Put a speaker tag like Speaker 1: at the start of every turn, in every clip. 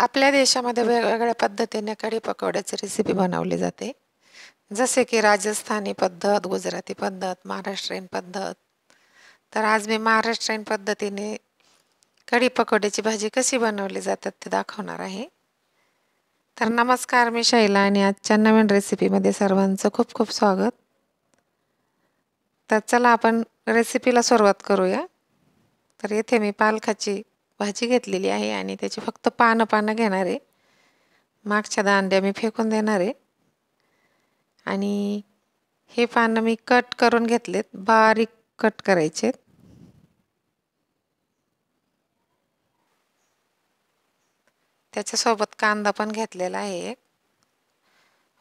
Speaker 1: आपल्या देशामध्ये वेगवेगळ्या पद्धतीने कढी पकोड्याची रेसिपी बनवली जाते. जसे की राजस्थानी पद्धत, गुजराती पद्धत, महाराष्ट्रीयन पद्धत. तर आज मी महाराष्ट्रीयन पद्धतीने कढी पकोड्याची भाजी कशी बनवली जातात ते दाखवणार आहे. तर नमस्कार, मी शैला आणि आजच्या नवीन रेसिपीमध्ये सर्वांचं खूप खूप स्वागत. तर चला आपण रेसिपीला सुरुवात करूया. तर येथे मी पालकाची भाजी घेतलेली आहे आणि त्याची फक्त पानं घेणार आहे. मागच्या दांड्या मी फेकून देणार आहे आणि हे पानं मी कट करून घेतलेत, बारीक कट करायचे. त्याच्यासोबत कांदा पण घेतलेला आहे.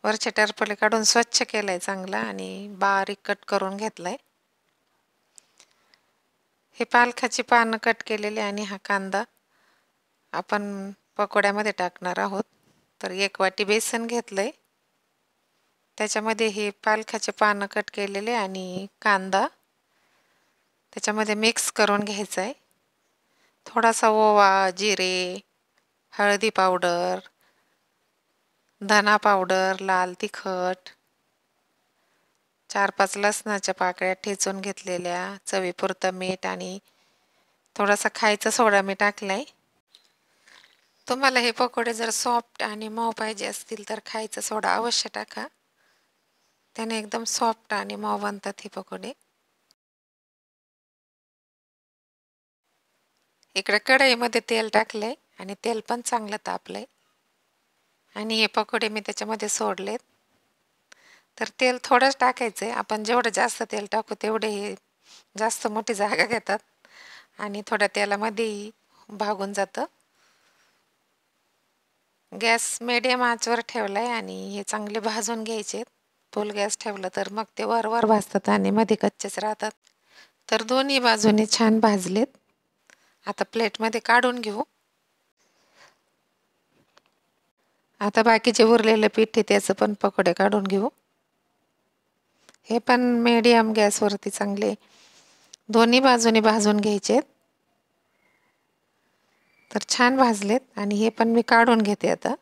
Speaker 1: वरचे टरफले काढून स्वच्छ केलंय चांगला आणि बारीक कट करून घेतलाय. हे पालकाची पानं कट केलेले आणि हा कांदा आपण पकोड्यामध्ये टाकणार आहोत. तर 1 वाटी बेसन घेतलंय, त्याच्यामध्ये हे पालकाचे पानं कट केलेले आणि कांदा त्याच्यामध्ये मिक्स करून घ्यायचा आहे. थोडासा ओवा, जिरे, हळदी पावडर, धना पावडर, लाल तिखट, 4-5 लसणाच्या पाकळ्या ठेचून घेतलेल्या, चवीपुरतं मीठ आणि थोडासा खायचा सोडा मी टाकलाय. तुम्हाला हे पकोडे जर सॉफ्ट आणि मऊ पाहिजे असतील तर खायचा सोडा अवश्य टाका. त्याने एकदम सॉफ्ट आणि मऊ बनतात हे पकोडे. इकडे कढईमध्ये तेल टाकलंय आणि तेल पण चांगलं तापलंय आणि हे पकोडे मी त्याच्यामध्ये सोडलेत. तर तेल थोडंच टाकायचं आहे. आपण जेवढं जास्त तेल टाकू तेवढे हे जास्त मोठी जागा घेतात आणि थोड्या तेलामध्ये भागून जातं. गॅस मीडियम आचवर ठेवलाय आणि हे चांगले भाजून घ्यायचे. फुल गॅस ठेवला तर मग ते वर भाजतात आणि मध्ये कच्चेच राहतात. तर दोन्ही बाजूने छान भाजलेत. आता प्लेटमध्ये काढून घेऊ. आता बाकीचे उरलेलं पीठ आहे त्याचं पण पकोडे काढून घेऊ. हे पण मीडियम गॅसवरती चांगले दोन्ही बाजूने भाजून घ्यायचे. तर छान भाजलेत आणि हे पण मी काढून घेते आता.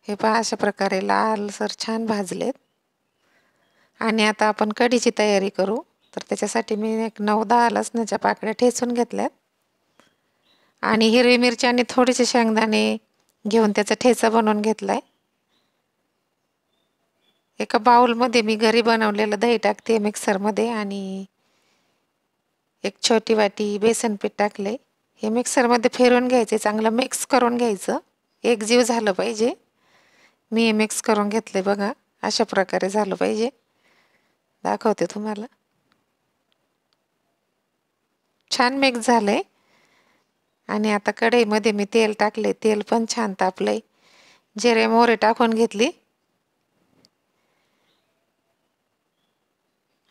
Speaker 1: हे पहा अशा प्रकारे लालसर छान भाजलेत आणि आता आपण कढीची तयारी करू. तर त्याच्यासाठी मी 9-10 लसणाच्या पाकळ्या ठेचून घेतल्यात आणि हिरवी मिरची आणि थोडेसे शेंगदाणे घेऊन त्याचा ठेचा बनवून घेतलाय. एका बाउलमध्ये मी घरी बनवलेलं दही टाकते मिक्सरमध्ये आणि 1 छोटी वाटी बेसन पीठ टाकले. हे मिक्सरमध्ये फिरवून घ्यायचे, चांगलं मिक्स करून घ्यायचं. एकजीव झालं पाहिजे. मी हे मिक्स करून घेतले बघा, अशा प्रकारे झालं पाहिजे. दाखवते तुम्हाला. छान मिक्स झालंय आणि आता कढईमध्ये मी तेल टाकले. तेल पण छान तापलंय. जिरे मोहरी टाकून घेतली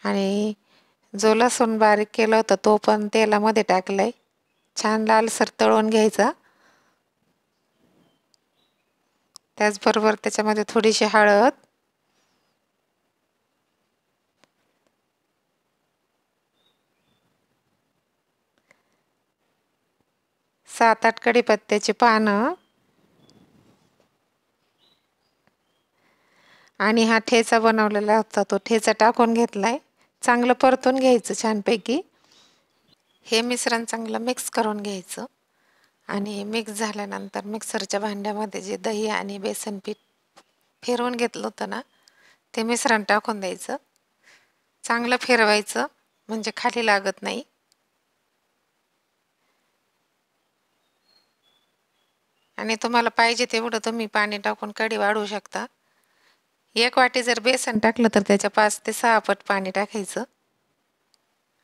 Speaker 1: आणि जो लसूण बारीक केला होता तो पण तेलामध्ये टाकलाय. छान लालसर तळून घ्यायचा. त्याचबरोबर त्याच्यामध्ये थोडीशी हळद, 7-8 कढीपत्त्याची पानं आणि हा ठेचा बनवलेला होता तो ठेचा टाकून घेतलाय. चांगलं परतून घ्यायचं छानपैकी. हे मिश्रण चांगलं मिक्स करून घ्यायचं आणि मिक्स झाल्यानंतर मिक्सरच्या भांड्यामध्ये जे दही आणि बेसन पीठ फिरवून घेतलं होतं ना ते मिश्रण टाकून द्यायचं. चांगलं फिरवायचं म्हणजे खाली लागत नाही. आणि तुम्हाला पाहिजे तेवढं तुम्ही पाणी टाकून कढी वाढवू शकता. 1 वाटी जर बेसन टाकलं तर त्याच्या 5 ते 6 पट पाणी टाकायचं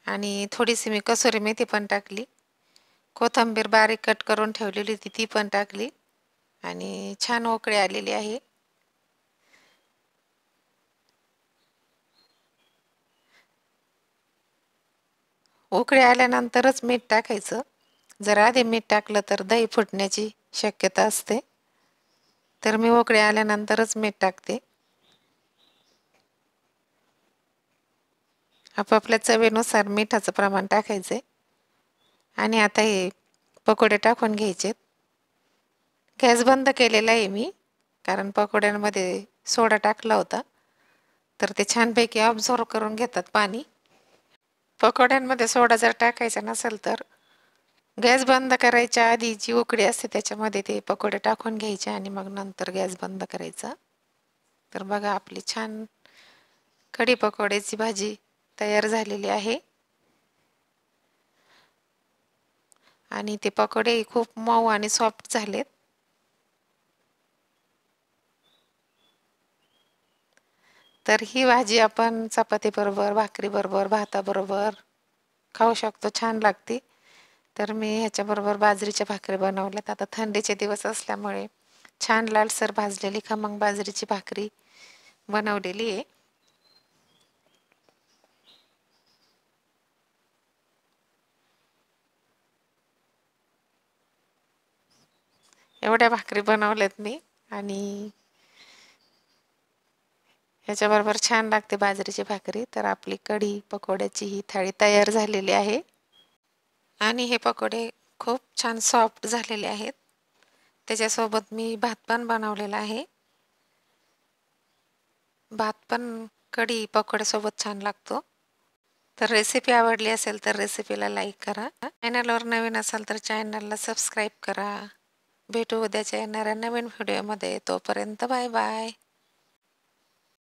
Speaker 1: आणि थोडीशी मी कसुरी मेथी पण टाकली. कोथिंबीर बारीक कट करून ठेवलेली होती ती पण टाकली आणि छान उकळी आलेली आहे. उकळी आल्यानंतरच मीठ टाकायचं. जर आधी मीठ टाकलं तर दही फुटण्याची शक्यता असते. तर मी उकळी आल्यानंतरच मीठ टाकते. आपापल्या चवीनुसार मिठाचं प्रमाण टाकायचे आणि आता हे पकोडे टाकून घ्यायचे. गॅस बंद केलेला आहे मी, कारण पकोड्यांमध्ये सोडा टाकला होता, तर ते छानपैकी ऑब्झर्व करून घेतात पाणी. पकोड्यांमध्ये सोडा जर टाकायचा नसेल तर गॅस बंद करायच्या आधी जी उकळी असते त्याच्यामध्ये ते पकोडे टाकून घ्यायचे आणि मग नंतर गॅस बंद करायचा. तर बघा आपली छान कढी पकोड्याची भाजी तयार झालेली आहे आणि ते पकोडे खूप मऊ आणि सॉफ्ट झालेत. तर ही भाजी आपण चपातीबरोबर, भाकरीबरोबर, भाताबरोबर खाऊ शकतो, छान लागते. तर मी ह्याच्याबरोबर बाजरीच्या भाकरी बनवल्यात. आता थंडीचे दिवस असल्यामुळे छान लालसर भाजलेली खमंग बाजरीची भाकरी बनवलेली आहे. एवढ्या भाकरी बनवल्यात मी आणि ह्याच्याबरोबर छान लागते बाजरीची भाकरी. तर आपली कढी पकोड्याची ही थाळी तयार झालेली आहे आणि हे पकोडे खूप छान सॉफ्ट झालेले आहेत. त्याच्यासोबत मी भात पण बनवलेला आहे. भात पण कढी पकोड्यासोबत छान लागतो. तर रेसिपी आवडली असेल तर रेसिपीला लाईक करा. चॅनलवर नवीन असाल तर चॅनलला सबस्क्राईब करा. भेटू उद्याच्या येणाऱ्या नवीन व्हिडिओमध्ये. तोपर्यंत बाय बाय.